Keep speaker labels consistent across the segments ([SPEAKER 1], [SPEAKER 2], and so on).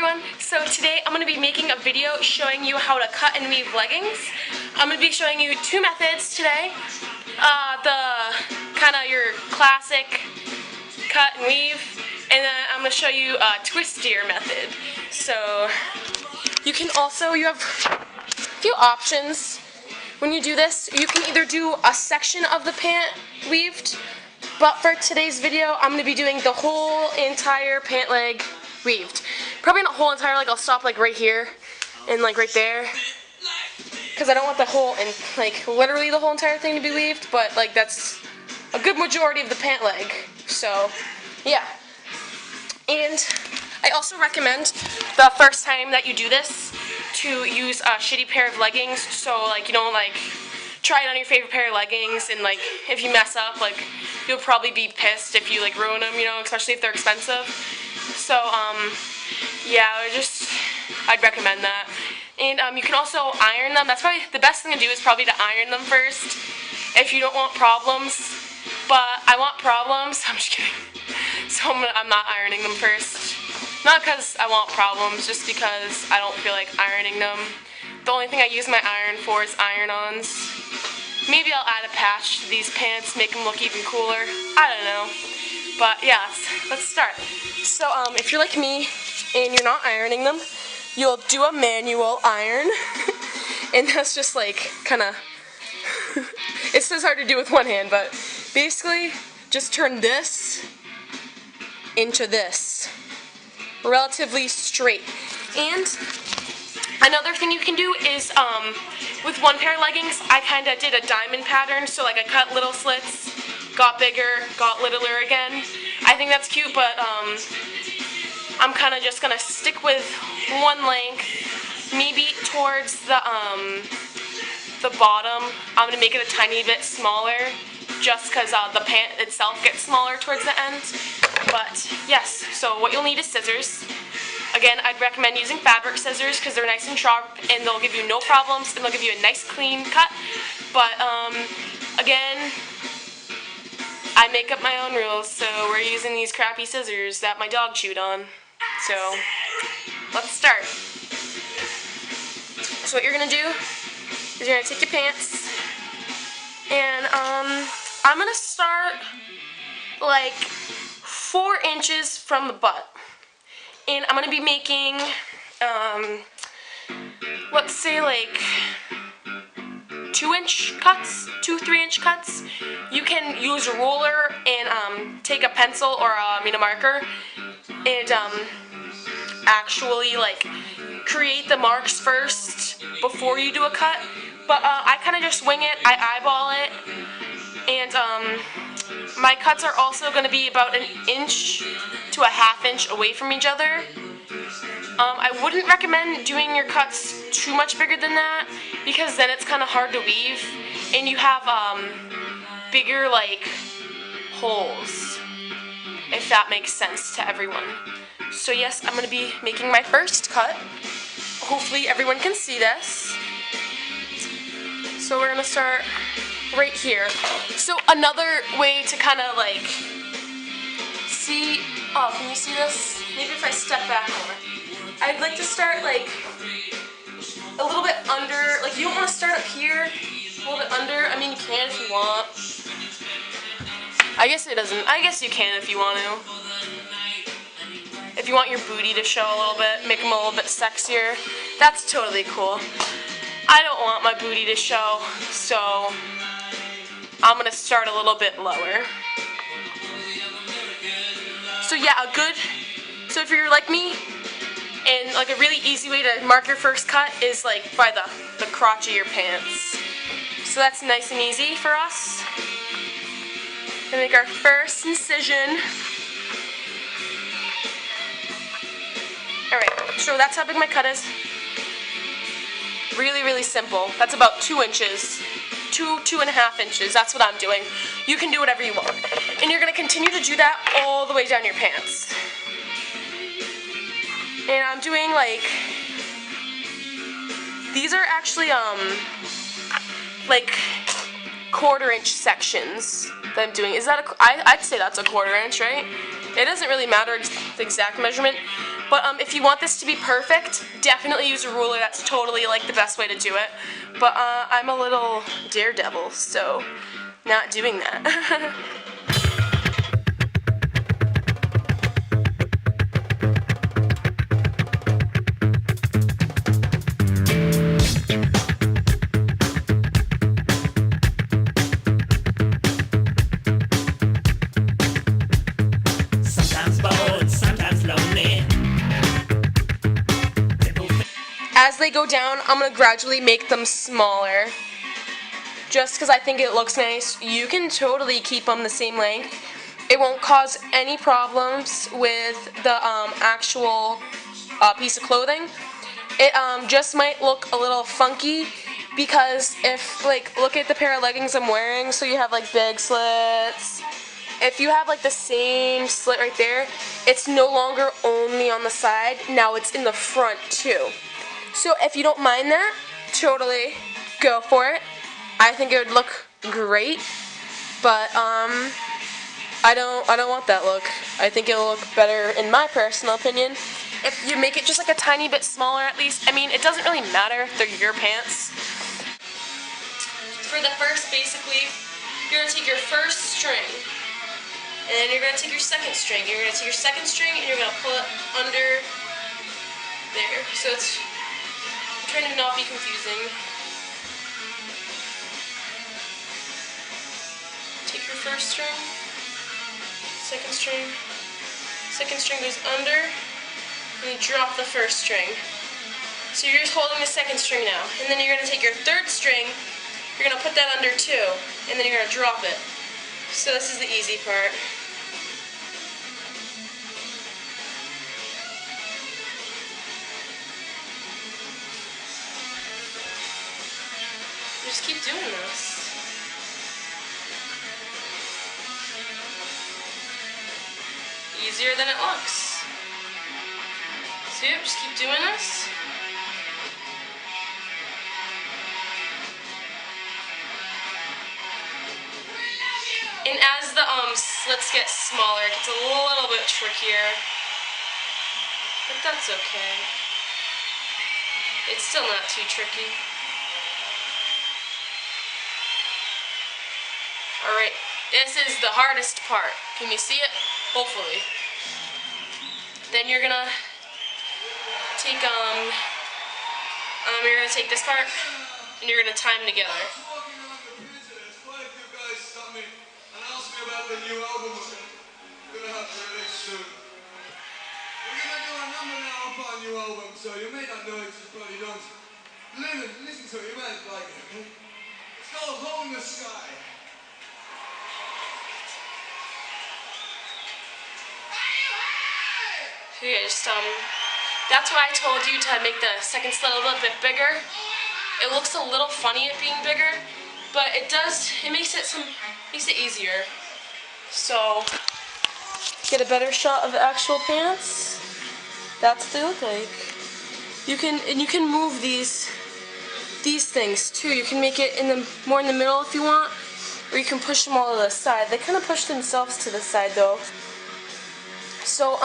[SPEAKER 1] everyone, so today I'm going to be making a video showing you how to cut and weave leggings. I'm going to be showing you two methods today. The kind of your classic cut and weave, and then I'm going to show you a twistier method. So you can also, you have a few options when you do this. You can either do a section of the pant weaved, but for today's video I'm going to be doing the whole entire pant leg weaved. Probably not whole entire, like I'll stop like right here and like right there, because I don't want the whole and like literally the whole entire thing to be weaved, but like that's a good majority of the pant leg. So yeah. And I also recommend the first time that you do this to use a shitty pair of leggings, so like you don't like try it on your favorite pair of leggings, and like if you mess up, like you'll probably be pissed if you like ruin them, you know, especially if they're expensive. So yeah, I'd recommend that. And you can also iron them. That's probably the best thing to do, is probably to iron them first if you don't want problems. But I want problems. I'm just kidding. So I'm not ironing them first. Not because I want problems, just because I don't feel like ironing them. The only thing I use my iron for is iron-ons. Maybe I'll add a patch to these pants, make them look even cooler. I don't know. But yeah, let's start. So if you're like me and you're not ironing them, you'll do a manual iron. And that's just like kind of, it's just hard to do with one hand, but basically just turn this into this. Relatively straight. And another thing you can do is, with one pair of leggings, I kind of did a diamond pattern, so like I cut little slits, got bigger, got littler again. I think that's cute, but I'm kind of just going to stick with one length, maybe towards the bottom. I'm going to make it a tiny bit smaller, just because the pant itself gets smaller towards the end. But yes, so what you'll need is scissors. Again, I'd recommend using fabric scissors because they're nice and sharp and they'll give you no problems and they'll give you a nice clean cut. But again, I make up my own rules, so we're using these crappy scissors that my dog chewed on. So let's start. So what you're going to do is you're going to take your pants, and I'm going to start like 4 inches from the butt. And I'm going to be making, let's say like 2-inch cuts, 2-3-inch cuts. You can use a ruler and take a pencil or a marker and actually like create the marks first before you do a cut. But I kind of just wing it, I eyeball it, and my cuts are also going to be about 1 inch to a 1/2 inch away from each other. I wouldn't recommend doing your cuts too much bigger than that, because then it's kind of hard to weave and you have bigger like holes, if that makes sense to everyone. So yes, I'm going to be making my first cut. Hopefully everyone can see this. So we're going to start right here. So another way to kind of like see, oh, can you see this? Maybe if I step back more. I'd like to start like a little bit under, like you don't want to start up here, a little bit under. I mean, you can if you want. I guess you can if you want to. If you want your booty to show a little bit, make them a little bit sexier, that's totally cool. I don't want my booty to show, so I'm going to start a little bit lower. So yeah, so if you're like me, and like a really easy way to mark your first cut is like by the crotch of your pants. So that's nice and easy for us. Gonna make our first incision. Alright, so that's how big my cut is. Really, really simple. That's about 2 inches. 2.5 inches. That's what I'm doing. You can do whatever you want. And you're going to continue to do that all the way down your pants. And I'm doing like, these are actually like 1/4 inch sections that I'm doing. Is that I'd say that's a 1/4 inch, right? It doesn't really matter the exact measurement, But if you want this to be perfect, definitely use a ruler. That's totally like the best way to do it. But I'm a little daredevil, so not doing that. As they go down, I'm going to gradually make them smaller. Just because I think it looks nice. You can totally keep them the same length. It won't cause any problems with the actual piece of clothing. It just might look a little funky because if, like, look at the pair of leggings I'm wearing, so you have like big slits. If you have like the same slit right there, it's no longer only on the side, now it's in the front too. So if you don't mind that, totally go for it. I think it would look great, but I don't want that look. I think it'll look better in my personal opinion if you make it just like a tiny bit smaller at least. I mean, it doesn't really matter if they're your pants. For the first, basically, you're gonna take your first string, and then you're gonna take your second string. You're gonna take your second string and you're gonna pull it under there. So it's trying to not be confusing. Take your first string, second string goes under, and you drop the first string. So you're just holding the second string now. And then you're going to take your third string, you're going to put that under too, and then you're going to drop it. So this is the easy part. Just keep doing this. Easier than it looks. See it? Just keep doing this. And as the slits get smaller, it gets a little bit trickier. But that's okay. It's still not too tricky. Alright, this is the hardest part. Can you see it? Hopefully. Then you're gonna take you're gonna take this part and you're gonna tie them together.
[SPEAKER 2] Quite a few guys stopped me and asked me about the new album we're gonna have to release soon. We're gonna do a number now up our new album, so you may not know it, you probably don't. Listen to it, you might like it, okay? It's called Hole in the Sky.
[SPEAKER 1] Okay, just that's why I told you to make the second slit a little bit bigger. It looks a little funny it being bigger, but it makes it easier. So get a better shot of the actual pants. That's what they look like. You can move these things too. You can make it more in the middle if you want, or you can push them all to the side. They kind of push themselves to the side though. So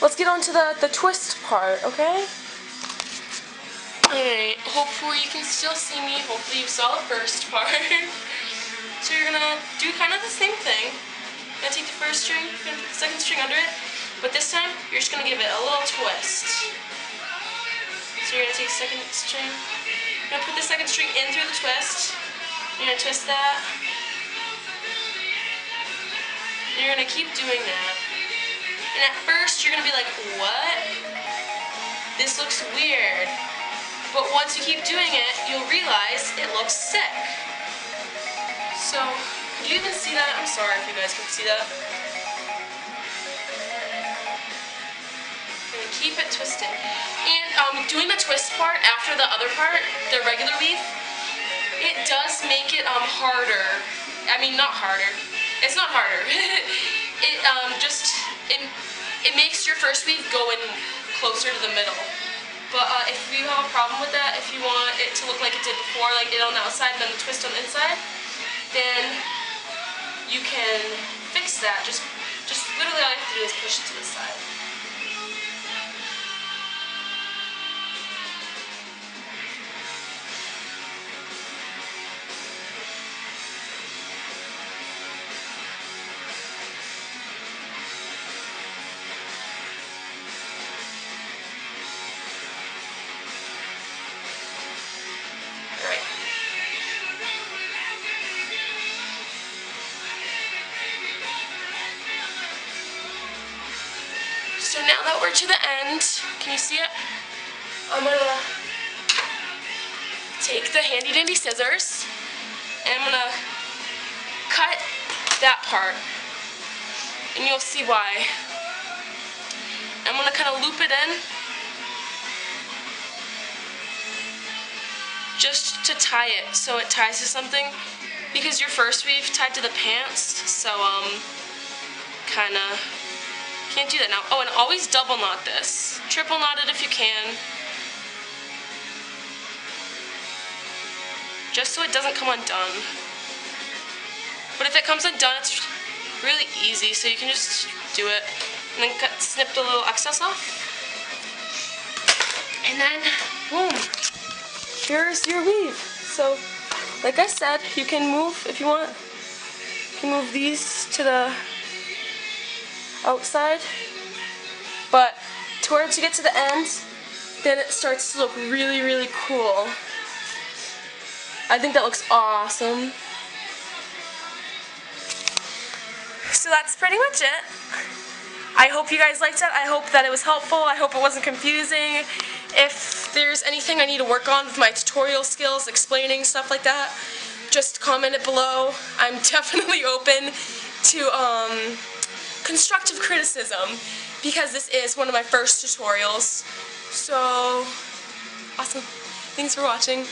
[SPEAKER 1] let's get on to the twist part, okay? Alright, hopefully you can still see me. Hopefully you saw the first part. So you're gonna do kind of the same thing. You're gonna take the first string, you're gonna put the second string under it, but this time you're just gonna give it a little twist. So you're gonna take the second string, you're gonna put the second string in through the twist, you're gonna twist that, and you're gonna keep doing that. And at first you're gonna be like, what? This looks weird. But once you keep doing it, you'll realize it looks sick. So, can you even see that? I'm sorry if you guys can see that. I'm gonna keep it twisted. And doing the twist part after the other part, the regular weave, it does make it harder. I mean, not harder. It's not harder. It makes your first weave go in closer to the middle. But if you have a problem with that, if you want it to look like it did before, like it on the outside and then the twist on the inside, then you can fix that. Just literally all you have to do is push it to the side. So now that we're to the end, can you see it? I'm gonna take the handy dandy scissors and I'm gonna cut that part, and you'll see why. I'm gonna kind of loop it in just to tie it, so it ties to something, because your first weave tied to the pants, so kind of can't do that now. Oh, and always double knot this. Triple knot it if you can, just so it doesn't come undone. But if it comes undone, it's really easy, so you can just do it and then snip the little excess off, and then boom, here's your weave. So like I said, you can move, if you want, you can move these to the outside, but towards you get to the end, then it starts to look really, really cool. I think that looks awesome. So that's pretty much it. I hope you guys liked it. I hope that it was helpful. I hope it wasn't confusing. If there's anything I need to work on with my tutorial skills, explaining stuff like that, just comment it below. I'm definitely open to constructive criticism, because this is one of my first tutorials. So, awesome. Thanks for watching.